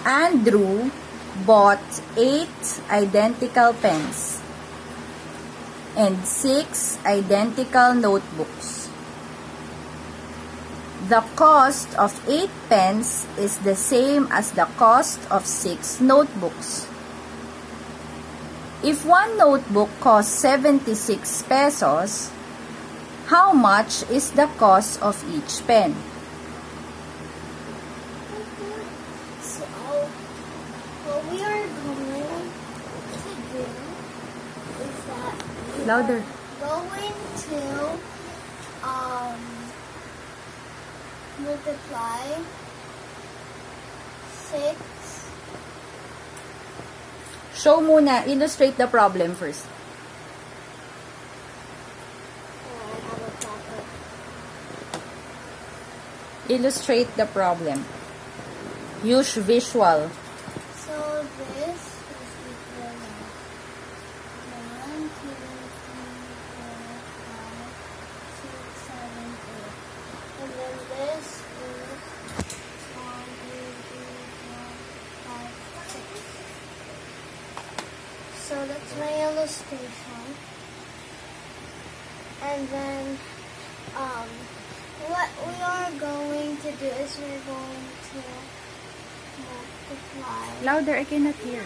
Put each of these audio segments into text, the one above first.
Andrew bought 8 identical pens and 6 identical notebooks. The cost of 8 pens is the same as the cost of 6 notebooks. If one notebook costs 76 pesos, how much is the cost of each pen? So, what we are going to do is that we Louder. are going to multiply 6. Show muna, illustrate the problem first. I have a paper. Illustrate the problem. Use visual. So this is equal to 1, 2, 3, 4, 5, 6, 7, 8. And then this is 1, 2, 3, 4, 5, 6. So that's my illustration. And then what we are going to do is we're going to multiply. Louder, I cannot hear.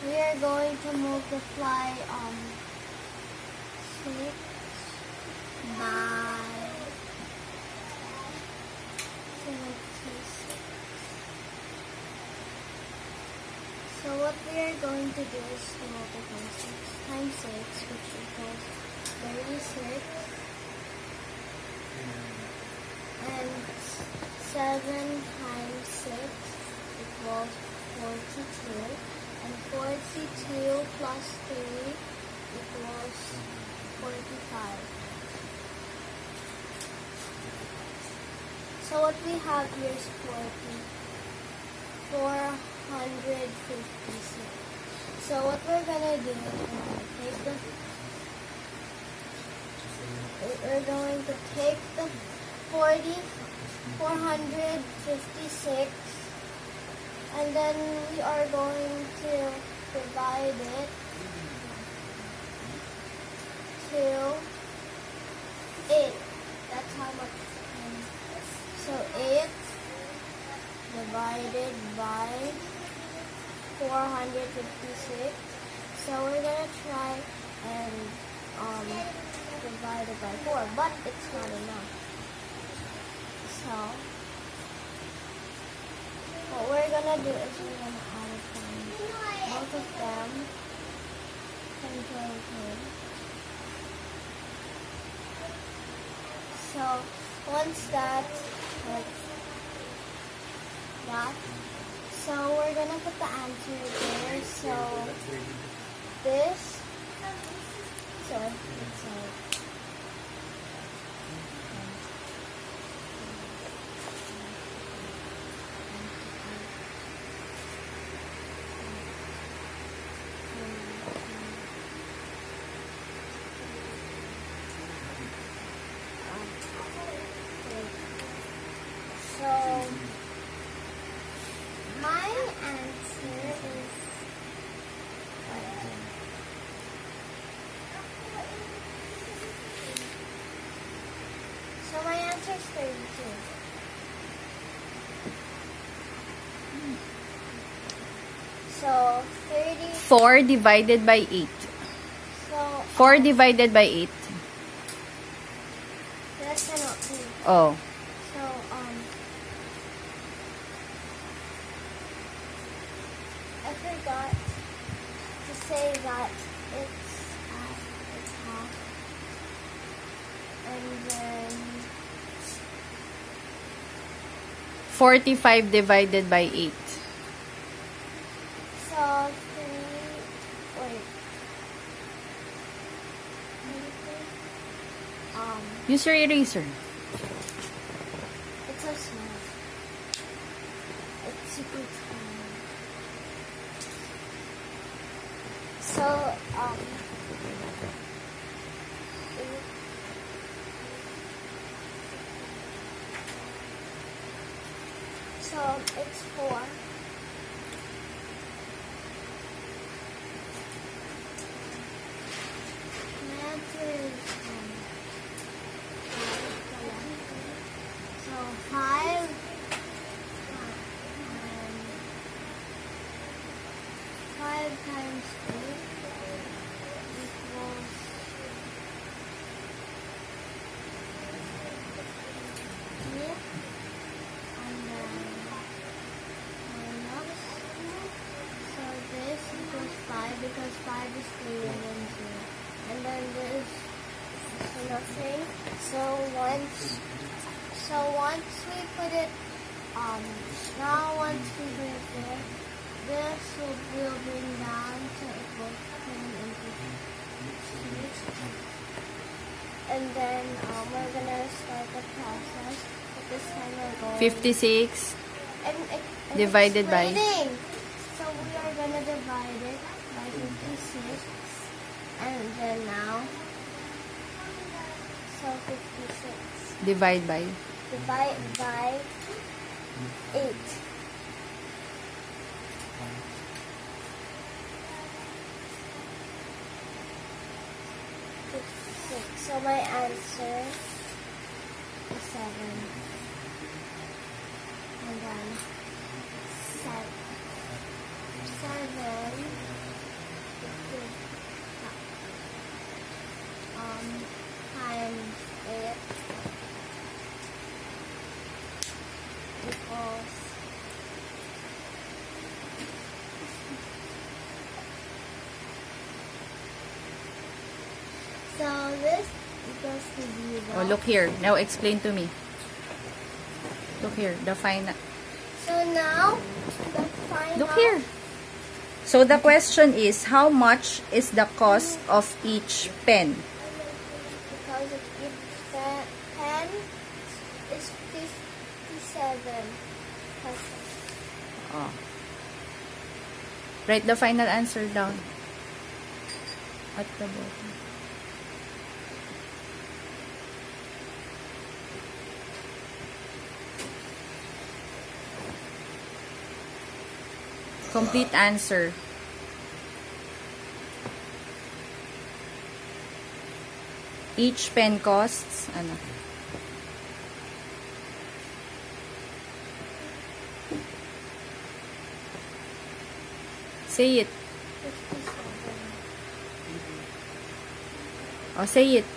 We are going to multiply 6 by 76. So what we are going to do is to multiply 6 times 6, which equals 36, and 7 times 6 equals 42, and 42 plus 3 equals 45. So what we have here is 456. So what we're gonna do is we're going to take the 456, and then we are going to divide it to 8. That's how much. So 8 divided by 456. So we're gonna try and divide it by 4, but it's not enough. So what we're gonna do is we're gonna add it to both of them into it. So once that's like that, so we're gonna put the answer there. So this, sorry. So my answer is so my answer is 32. So 30. 4 divided by 8. So 4 divided by 8. that cannot be. Oh. So I forgot to say that it's at the top, and then 45 divided by 8. so 3. Wait. Use your eraser. It's so small. It's super tiny. So So it's 4. times 8 equals 2, and then minus. So this equals 5 because 5 is greater than 0. And then this is nothing. So once we put it once we put it there, this will bring down to equal 10 into 6. And then we're gonna start the process. But this time we're going 56 and divided by. explaining. So we are gonna divide it by 56, and then now, so 56 divide by. divide by 8. So my answer is 7. And then 7 times 8 equals so this equals to 0. Oh, look here. Now explain to me. Look here. The final. So now the final. Look here. So the question is, how much is the cost of each pen? Because of each pen is 57 pesos. Oh. Write the final answer down. At the bottom. Complete answer. Each pen costs, ano? Say it. 57. Oh, say it.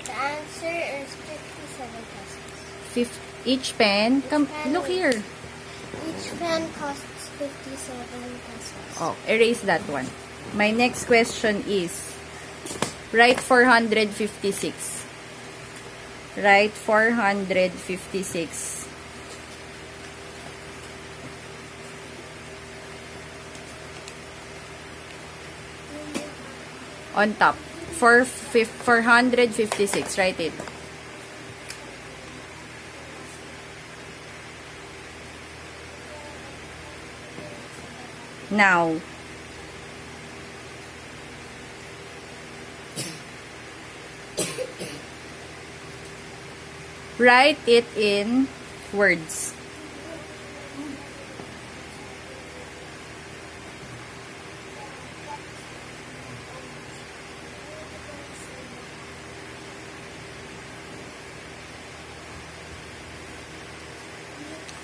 The answer is 57 pesos. Each pen. Come, pen look here. Each pen costs 57 pesos. Oh, erase that one. My next question is, write 456. Write 456. On top. 456. Write it. Now, write it in words.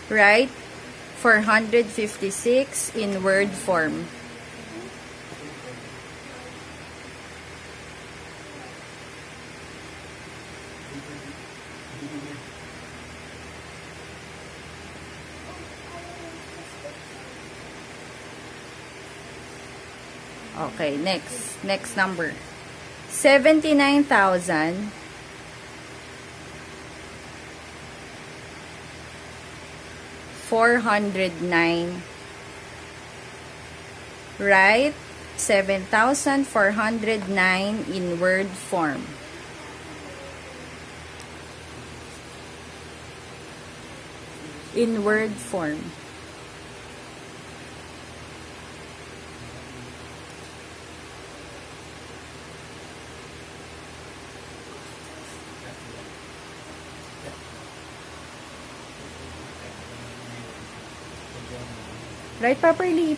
Write 456 in word form. Okay, next number. 79,000 409. Write 7,409 in word form. In word form. Write properly.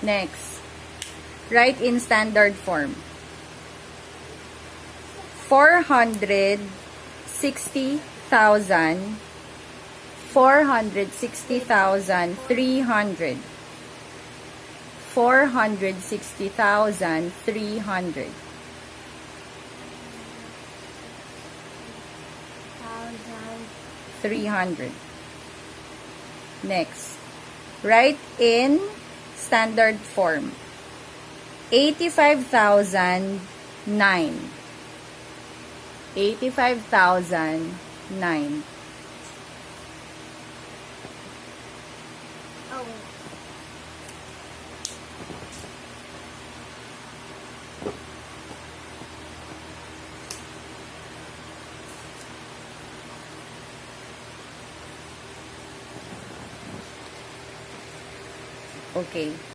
Next, write in standard form. 460,000, 460,300, 460,300. Thousand. 300. Next, write in standard form. 85,009. 85,009. Oh. Okay.